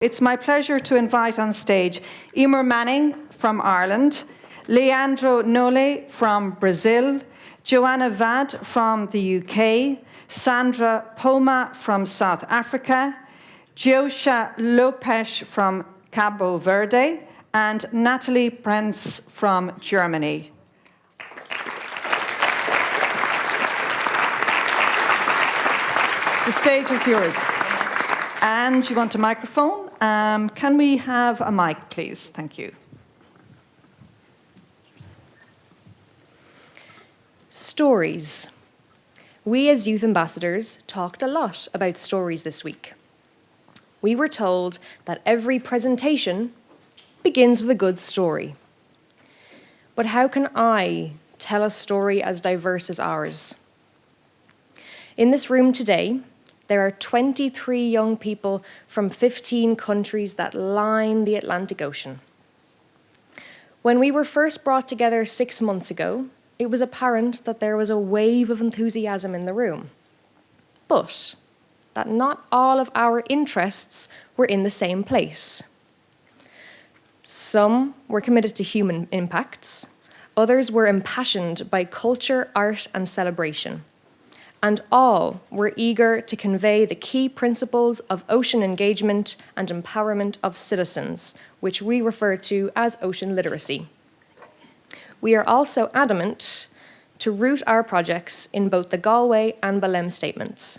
It's my pleasure to invite on stage Emer Manning from Ireland, Leandro Nole from Brazil, Joanna Vad from the UK, Sandra Poma from South Africa, Josha Lopes from Cabo Verde, and Natalie Prenz from Germany. The stage is yours. And you want a microphone? Can we have a mic, please? Thank you. Stories. We as youth ambassadors talked a lot about stories this week. We were told that every presentation begins with a good story. But how can I tell a story as diverse as ours? In this room today, there are 23 young people from 15 countries that line the Atlantic Ocean. When we were first brought together 6 months ago, it was apparent that there was a wave of enthusiasm in the room, but that not all of our interests were in the same place. Some were committed to human impacts, others were impassioned by culture, art, and celebration. And all were eager to convey the key principles of ocean engagement and empowerment of citizens, which we refer to as ocean literacy. We are also adamant to root our projects in both the Galway and Belém statements.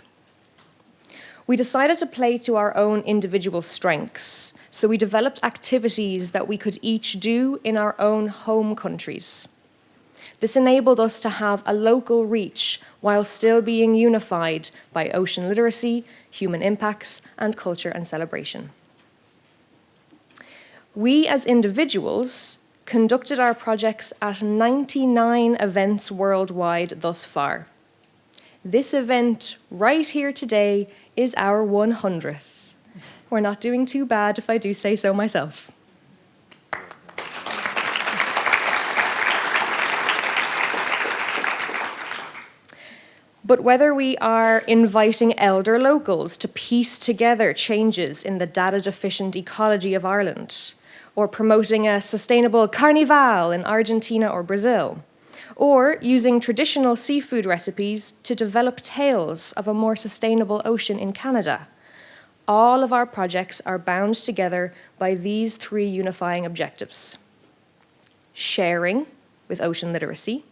We decided to play to our own individual strengths, so we developed activities that we could each do in our own home countries. This enabled us to have a local reach while still being unified by ocean literacy, human impacts, and culture and celebration. We as individuals conducted our projects at 99 events worldwide thus far. This event right here today is our 100th. We're not doing too bad if I do say so myself. But whether we are inviting elder locals to piece together changes in the data-deficient ecology of Ireland, or promoting a sustainable carnival in Argentina or Brazil, or using traditional seafood recipes to develop tales of a more sustainable ocean in Canada, all of our projects are bound together by these three unifying objectives: sharing with ocean literacy,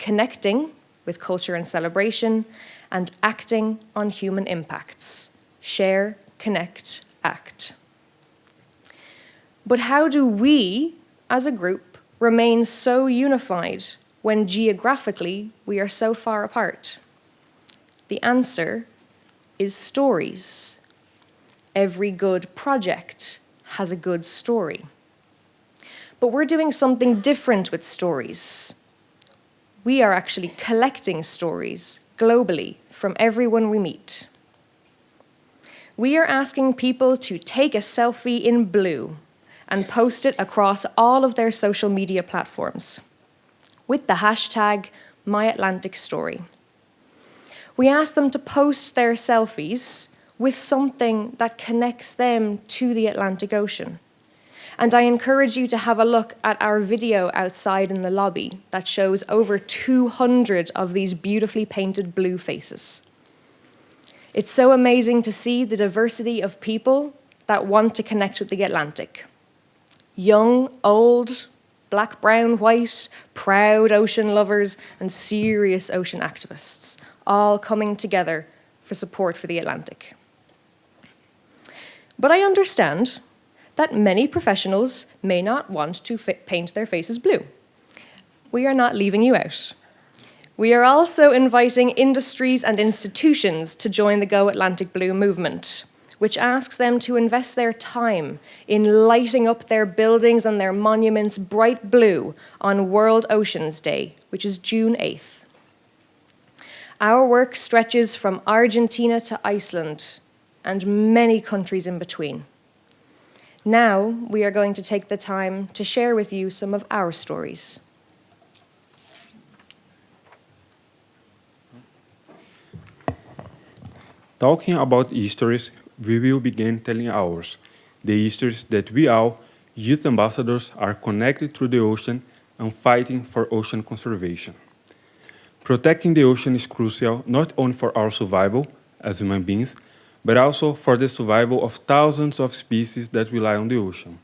connecting with culture and celebration, and acting on human impacts. Share, connect, act. But how do we, as a group, remain so unified when geographically we are so far apart? The answer is stories. Every good project has a good story. But we're doing something different with stories. We are actually collecting stories globally from everyone we meet. We are asking people to take a selfie in blue and post it across all of their social media platforms with the hashtag #MyAtlanticStory. We ask them to post their selfies with something that connects them to the Atlantic Ocean. And I encourage you to have a look at our video outside in the lobby that shows over 200 of these beautifully painted blue faces. It's so amazing to see the diversity of people that want to connect with the Atlantic. Young, old, black, brown, white, proud ocean lovers, and serious ocean activists, all coming together for support for the Atlantic. But I understand that many professionals may not want to paint their faces blue. We are not leaving you out. We are also inviting industries and institutions to join the Go Atlantic Blue movement, which asks them to invest their time in lighting up their buildings and their monuments bright blue on World Oceans Day, which is June 8th. Our work stretches from Argentina to Iceland and many countries in between. Now, we are going to take the time to share with you some of our stories. Talking about histories, we will begin telling ours. The issue is that we all, youth ambassadors, are connected through the ocean and fighting for ocean conservation. Protecting the ocean is crucial not only for our survival as human beings, but also for the survival of thousands of species that rely on the ocean.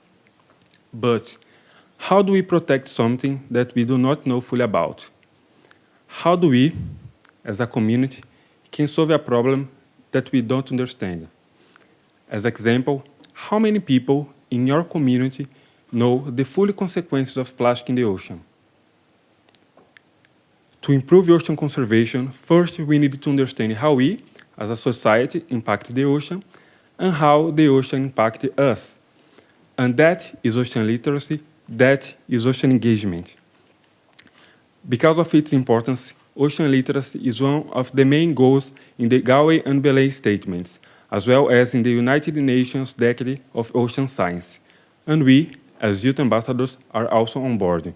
But how do we protect something that we do not know fully about? How do we, as a community, can solve a problem that we don't understand? As example, how many people in your community know the full consequences of plastic in the ocean? To improve ocean conservation, first we need to understand how we, as a society, impact the ocean and how the ocean impacts us. And that is ocean literacy, that is ocean engagement. Because of its importance, ocean literacy is one of the main goals in the Galway and Belay statements, as well as in the United Nations Decade of Ocean Science. And we, as youth ambassadors, are also on board.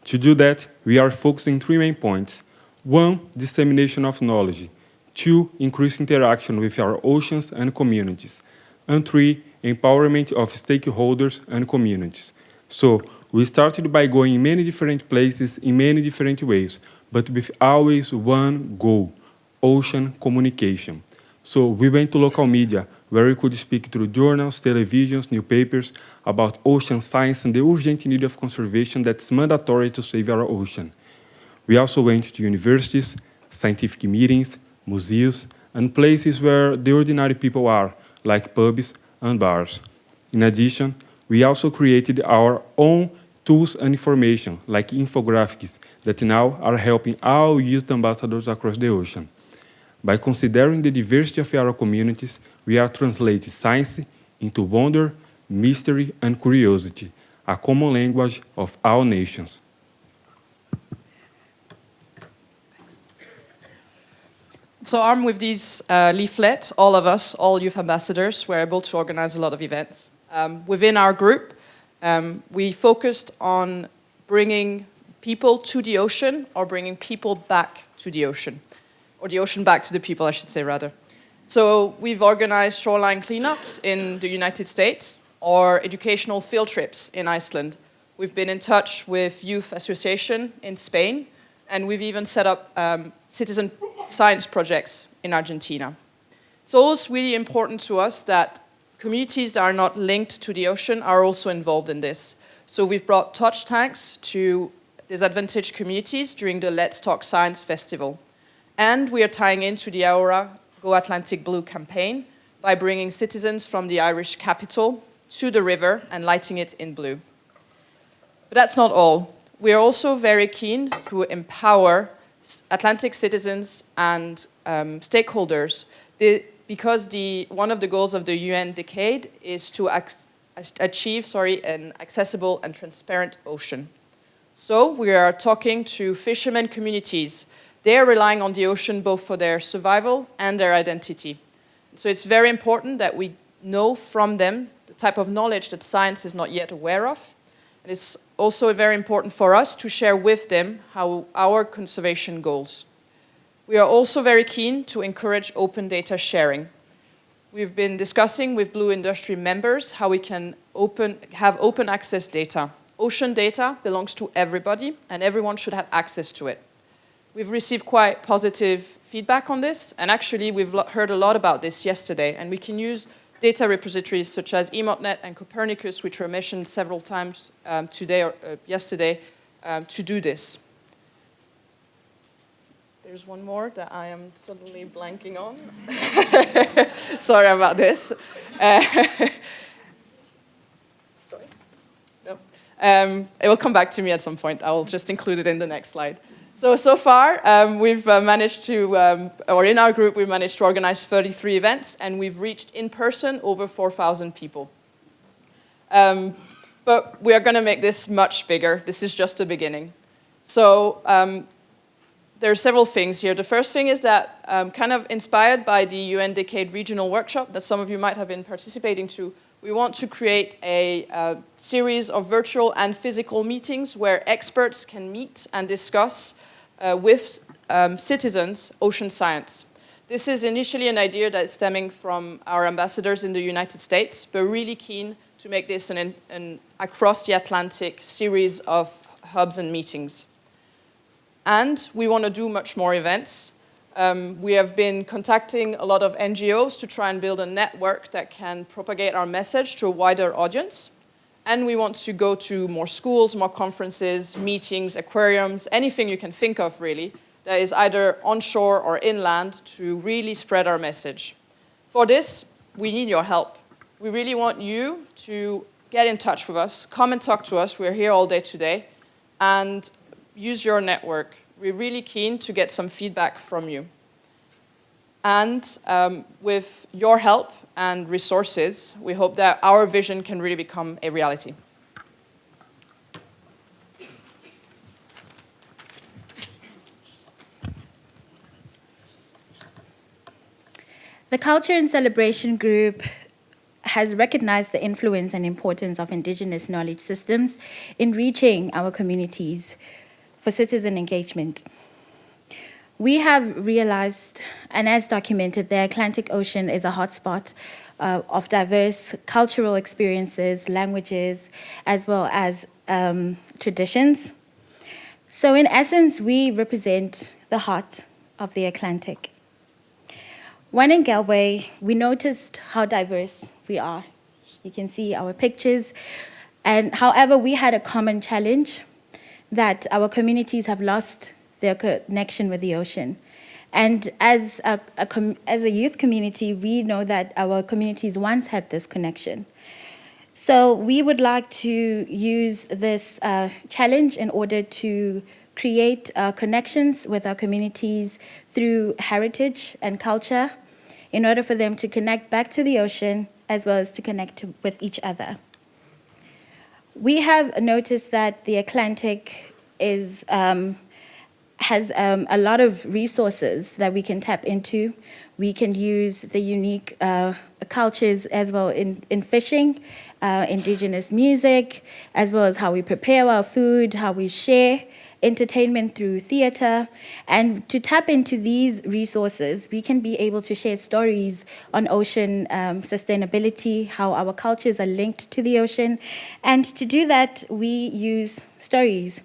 To do that, we are focusing 3 main points. 1, dissemination of knowledge. 2, increased interaction with our oceans and communities. And 3, empowerment of stakeholders and communities. So, we started by going in many different places in many different ways, but with always one goal, ocean communication. So we went to local media, where we could speak through journals, televisions, newspapers about ocean science and the urgent need of conservation that's mandatory to save our ocean. We also went to universities, scientific meetings, museums, and places where the ordinary people are, like pubs and bars. In addition, we also created our own tools and information, like infographics, that now are helping all youth ambassadors across the ocean. By considering the diversity of our communities, we are translating science into wonder, mystery, and curiosity, a common language of all nations. So armed with these leaflets, all of us, all youth ambassadors, were able to organize a lot of events. Within our group, we focused on bringing people to the ocean or bringing people back to the ocean. Or the ocean back to the people, I should say, rather. So we've organized shoreline cleanups in the United States or educational field trips in Iceland. We've been in touch with Youth Association in Spain, and we've even set up citizen science projects in Argentina. It's always really important to us that communities that are not linked to the ocean are also involved in this. So we've brought touch tanks to disadvantaged communities during the Let's Talk Science Festival. And we are tying into the Aura Go Atlantic Blue campaign by bringing citizens from the Irish capital to the river and lighting it in blue. But that's not all. We are also very keen to empower Atlantic citizens and stakeholders because one of the goals of the UN Decade is to achieve an accessible and transparent ocean. So we are talking to fishermen communities. They are relying on the ocean both for their survival and their identity. So it's very important that we know from them the type of knowledge that science is not yet aware of. And it's also very important for us to share with them our conservation goals. We are also very keen to encourage open data sharing. We've been discussing with Blue Industry members how we can have open access data. Ocean data belongs to everybody, and everyone should have access to it. We've received quite positive feedback on this, and actually we've heard a lot about this yesterday, and we can use data repositories such as EMOTNet and Copernicus, which were mentioned several times today or yesterday, to do this. There's one more that I am suddenly blanking on. Sorry about this. Sorry? No. It will come back to me at some point. I will just include it in the next slide. So far, we've managed to, or in our group, we've managed to organize 33 events, and we've reached in person over 4,000 people. But we are going to make this much bigger. This is just the beginning. So there are several things here. The first thing is that, kind of inspired by the UN Decade Regional Workshop that some of you might have been participating to, we want to create a series of virtual and physical meetings where experts can meet and discuss with citizens ocean science. This is initially an idea that's stemming from our ambassadors in the United States, but really keen to make this an across the Atlantic series of hubs and meetings. And we want to do much more events. We have been contacting a lot of NGOs to try and build a network that can propagate our message to a wider audience. And we want to go to more schools, more conferences, meetings, aquariums, anything you can think of, really, that is either onshore or inland to really spread our message. For this, we need your help. We really want you to get in touch with us, come and talk to us. We're here all day today, and use your network. We're really keen to get some feedback from you. And with your help and resources, we hope that our vision can really become a reality. The Culture and Celebration Group has recognized the influence and importance of Indigenous knowledge systems in reaching our communities for citizen engagement. We have realized, and as documented, the Atlantic Ocean is a hotspot of diverse cultural experiences, languages, as well as traditions. So in essence, we represent the heart of the Atlantic. When in Galway, we noticed how diverse we are. You can see our pictures. And however, we had a common challenge that our communities have lost their connection with the ocean. And as a youth community, we know that our communities once had this connection. So we would like to use this challenge in order to create connections with our communities through heritage and culture in order for them to connect back to the ocean as well as to connect with each other. We have noticed that the Atlantic has a lot of resources that we can tap into. We can use the unique cultures as well in fishing, indigenous music, as well as how we prepare our food, how we share, entertainment through theater. And to tap into these resources, we can be able to share stories on ocean sustainability, how our cultures are linked to the ocean. And to do that, we use stories.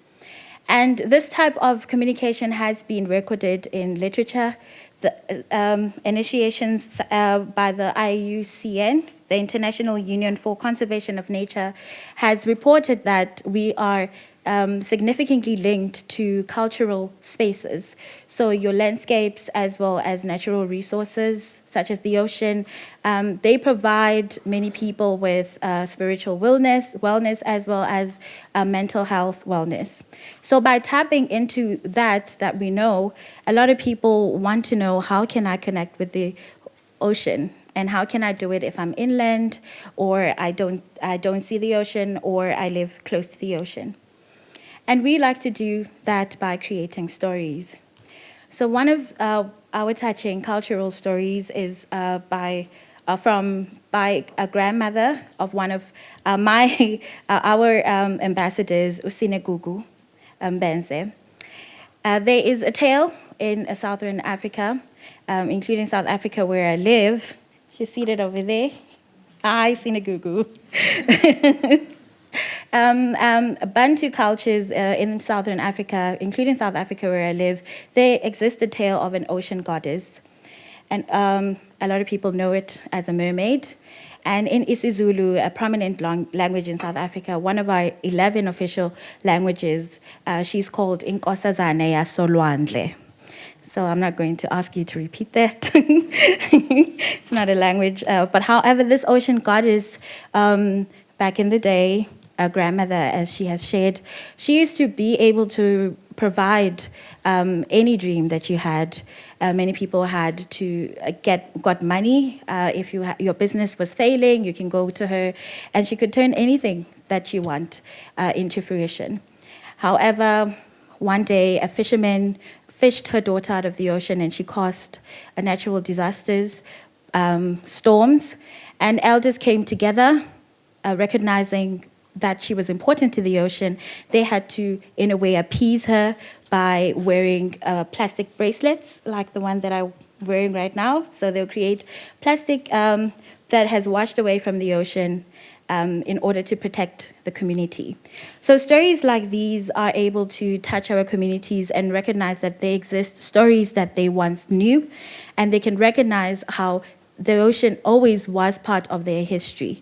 And this type of communication has been recorded in literature. The initiations by the IUCN, the International Union for Conservation of Nature, has reported that we are significantly linked to cultural spaces. So your landscapes as well as natural resources, such as the ocean, they provide many people with spiritual wellness as well as mental health wellness. So by tapping into that we know, a lot of people want to know, how can I connect with the ocean? And how can I do it if I'm inland, or I don't see the ocean, or I live close to the ocean? And we like to do that by creating stories. So one of our touching cultural stories is by a grandmother of one of our ambassadors, Usine Gugu Benze. There is a tale in southern Africa, including South Africa where I live. She's seated over there. Hi, Sinagugu. Bantu cultures in southern Africa, including South Africa where I live, there exists a tale of an ocean goddess. And a lot of people know it as a mermaid. And in isiZulu, a prominent language in South Africa, one of our 11 official languages, she's called Inkosazane Yasolwandle. So I'm not going to ask you to repeat that. It's not a language. But however, this ocean goddess, back in the day, a grandmother, as she has shared, she used to be able to provide any dream that you had. Many people had to got money. If your business was failing, you can go to her, and she could turn anything that you want into fruition. However, one day a fisherman fished her daughter out of the ocean, and she caused natural disasters, storms, and elders came together, recognizing that she was important to the ocean. They had to, in a way, appease her by wearing plastic bracelets, like the one that I wearing right now. So they'll create plastic that has washed away from the ocean in order to protect the community. So stories like these are able to touch our communities and recognize that they exist, stories that they once knew, and they can recognize how the ocean always was part of their history.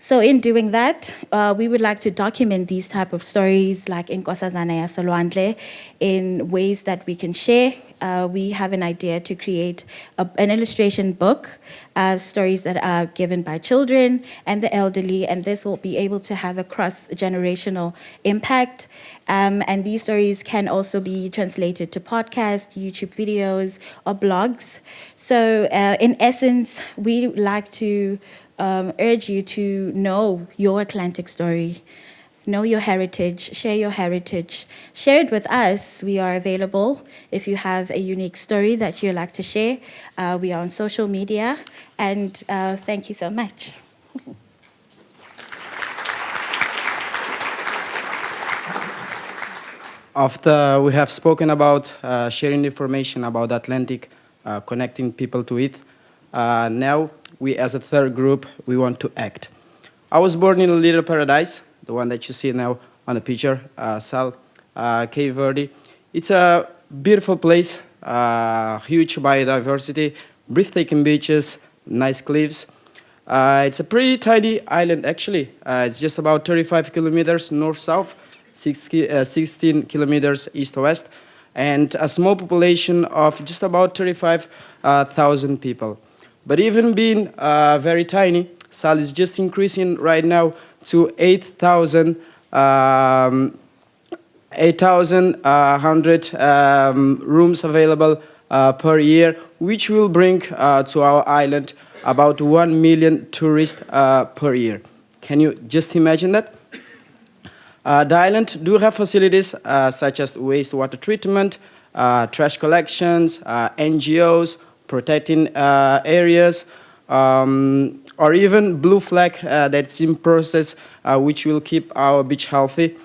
So in doing that, we would like to document these type of stories like Inkosazana ya Solwandle in ways that we can share. We have an idea to create an illustration book, stories that are given by children and the elderly, and this will be able to have a cross-generational impact. And these stories can also be translated to podcasts, YouTube videos, or blogs. So in essence, we like to urge you to know your Atlantic story, know your heritage, share it with us. We are available if you have a unique story that you'd like to share. We are on social media, and thank you so much. After we have spoken about sharing information about Atlantic, connecting people to it, now we as a third group, we want to act. I was born in a little paradise, the one that you see now on the picture, Sal, Cape Verde. It's a beautiful place, huge biodiversity, breathtaking beaches, nice cliffs. It's a pretty tiny island, actually. It's just about 35 kilometers north-south, 16 kilometers east-west, and a small population of just about 35,000 people. But even being very tiny, Sal is just increasing right now to 8,100 rooms available per year, which will bring to our island about 1 million tourists per year. Can you just imagine that? The island do have facilities such as wastewater treatment, trash collections, NGOs, protecting areas, or even blue flag that's in process, which will keep our beach healthy.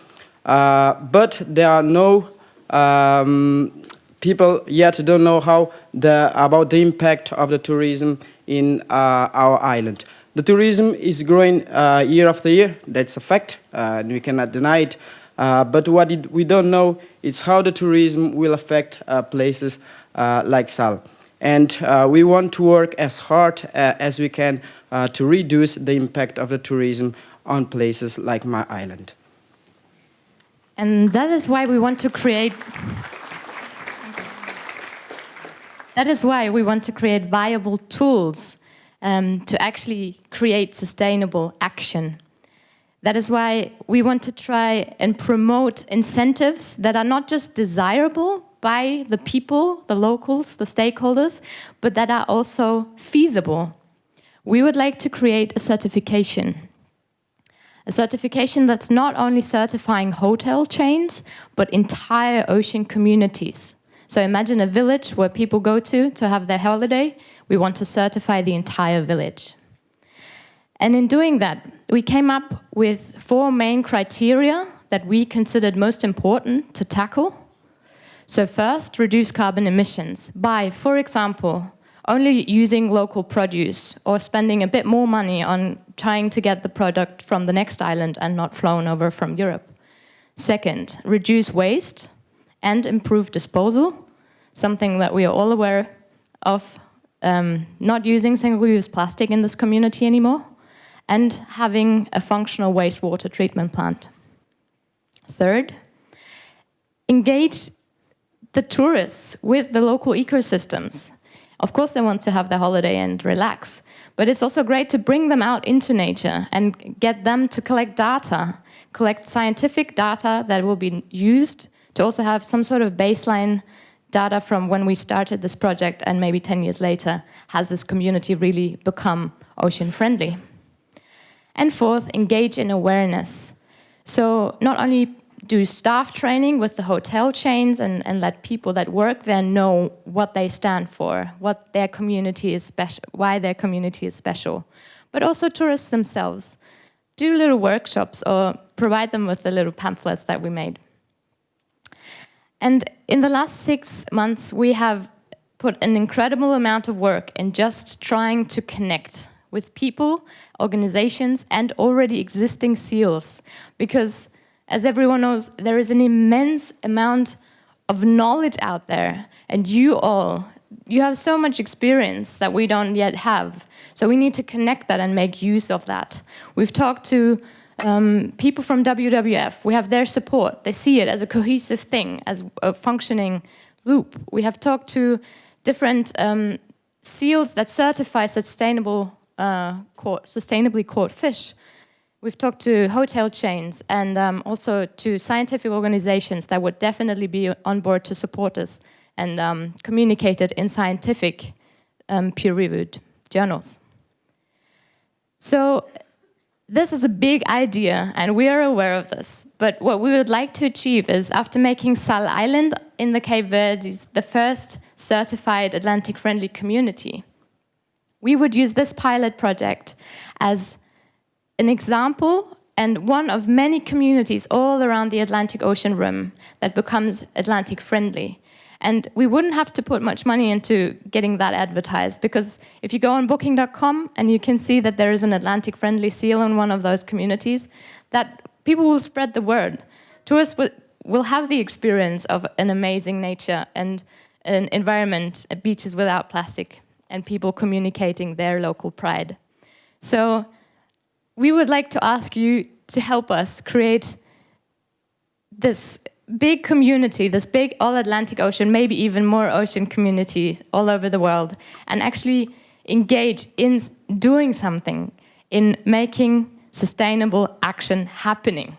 But there are no people yet don't know how about the impact of the tourism in our island. The tourism is growing year after year. That's a fact, and we cannot deny it. But what we don't know is how the tourism will affect places like Sal. And we want to work as hard as we can to reduce the impact of the tourism on places like my island. And that is why we want to create viable tools to actually create sustainable action. That is why we want to try and promote incentives that are not just desirable by the people, the locals, the stakeholders, but that are also feasible. We would like to create a certification that's not only certifying hotel chains, but entire ocean communities. So imagine a village where people go to have their holiday. We want to certify the entire village. And in doing that, we came up with 4 main criteria that we considered most important to tackle. So first, reduce carbon emissions by, for example, only using local produce or spending a bit more money on trying to get the product from the next island and not flown over from Europe. Second, reduce waste and improve disposal, something that we are all aware of, not using single-use plastic in this community anymore, and having a functional wastewater treatment plant. Third, engage the tourists with the local ecosystems. Of course, they want to have their holiday and relax, but it's also great to bring them out into nature and get them to collect data, collect scientific data that will be used to also have some sort of baseline data from when we started this project and maybe 10 years later, has this community really become ocean friendly? And fourth, engage in awareness. So not only do staff training with the hotel chains and let people that work there know what they stand for, what their community is special, why their community is special, but also tourists themselves. Do little workshops or provide them with the little pamphlets that we made. And in the last 6 months, we have put an incredible amount of work in just trying to connect with people, organizations, and already existing seals. Because, as everyone knows, there is an immense amount of knowledge out there, and you have so much experience that we don't yet have. So we need to connect that and make use of that. We've talked to people from WWF. We have their support. They see it as a cohesive thing, as a functioning loop. We have talked to different seals that certify sustainably caught fish. We've talked to hotel chains and also to scientific organizations that would definitely be on board to support us and communicate it in scientific peer-reviewed journals. So this is a big idea, and we are aware of this. But what we would like to achieve is, after making Sal Island in the Cape Verdes the first certified Atlantic-friendly community, we would use this pilot project as an example and one of many communities all around the Atlantic Ocean rim that becomes Atlantic-friendly. And we wouldn't have to put much money into getting that advertised, because if you go on booking.com and you can see that there is an Atlantic-friendly seal in one of those communities, that people will spread the word. Tourists will have the experience of an amazing nature and an environment, beaches without plastic, and people communicating their local pride. So we would like to ask you to help us create this big community, this big all-Atlantic Ocean, maybe even more ocean community all over the world, and actually engage in doing something, in making sustainable action happening.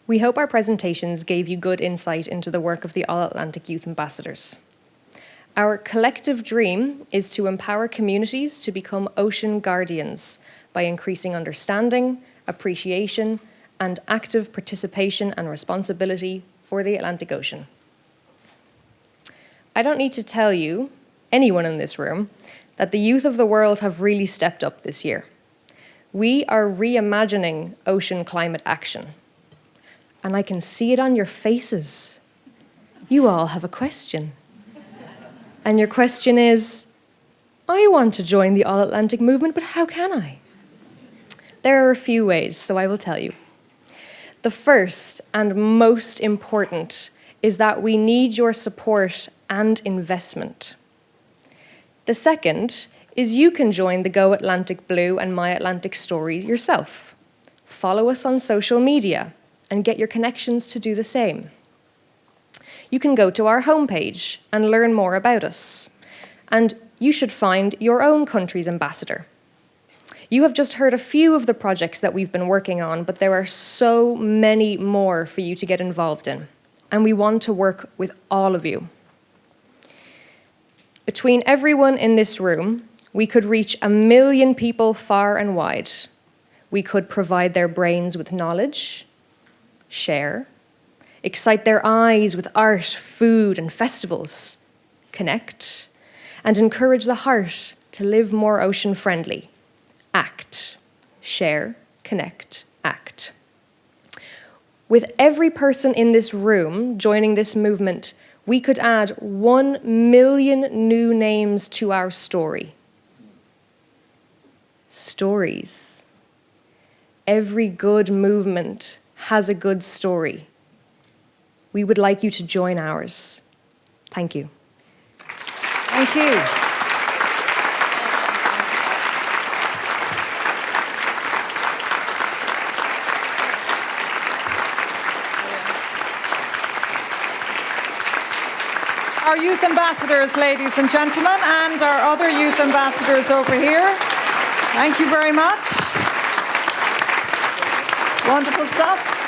We hope our presentations gave you good insight into the work of the All Atlantic Youth Ambassadors. Our collective dream is to empower communities to become ocean guardians by increasing understanding, appreciation, and active participation and responsibility for the Atlantic Ocean. I don't need to tell you, anyone in this room, that the youth of the world have really stepped up this year. We are reimagining ocean climate action. And I can see it on your faces. You all have a question. And your question is, I want to join the All Atlantic movement, but how can I? There are a few ways, so I will tell you. The first and most important is that we need your support and investment. The second is you can join the Go Atlantic Blue and My Atlantic Stories yourself. Follow us on social media and get your connections to do the same. You can go to our homepage and learn more about us. And you should find your own country's ambassador. You have just heard a few of the projects that we've been working on, but there are so many more for you to get involved in. And we want to work with all of you. Between everyone in this room, we could reach 1 million people far and wide. We could provide their brains with knowledge, share, excite their eyes with art, food, and festivals, connect, and encourage the heart to live more ocean-friendly. Act, share, connect, act. With every person in this room joining this movement, we could add 1 million new names to our story. Stories. Every good movement has a good story. We would like you to join ours. Thank you. Thank you. Our youth ambassadors, ladies and gentlemen, and our other youth ambassadors over here. Thank you very much. Wonderful stuff.